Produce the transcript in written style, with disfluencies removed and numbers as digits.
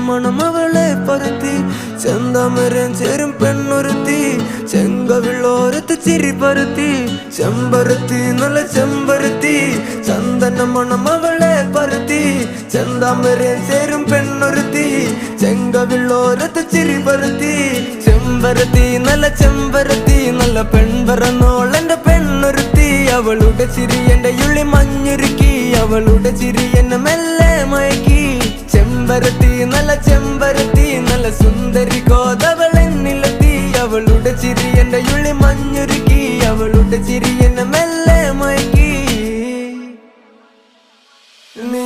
മണം അവളെ പരത്തി ചെന്താമരം ചേരും പെണ്ണൊരുത്തി ചെങ്കവിളോരത്ത് ചിരി പരത്തി ചെമ്പരത്തി നല്ല ചെമ്പരത്തി ചന്ദന മണം അവളെ പരത്തി ചെന്താമരം ചേരും പെണ്ണൊരുത്തി ചെങ്കവിളോരത്ത് ചിരി പരത്തി ചെമ്പരത്തി നല്ല പെൺപറന്നോളെന്റെ പെണ്ണൊരുത്തി അവളുടെ ചിരി എന്റെ ഉള്ളി മഞ്ഞുരുക്കി അവളുടെ ചിരി എന്നെ മെല്ലെ മയക്കി ചെമ്പരത്തി നല്ല സുന്ദരി കോതവളെന്നിലെത്തി അവളുടെ ചിരി എന്റെ ഉള്ളി മഞ്ഞുരുക്കി അവളുടെ ചിരി എന്നെ മെല്ലെ മയക്കി നീ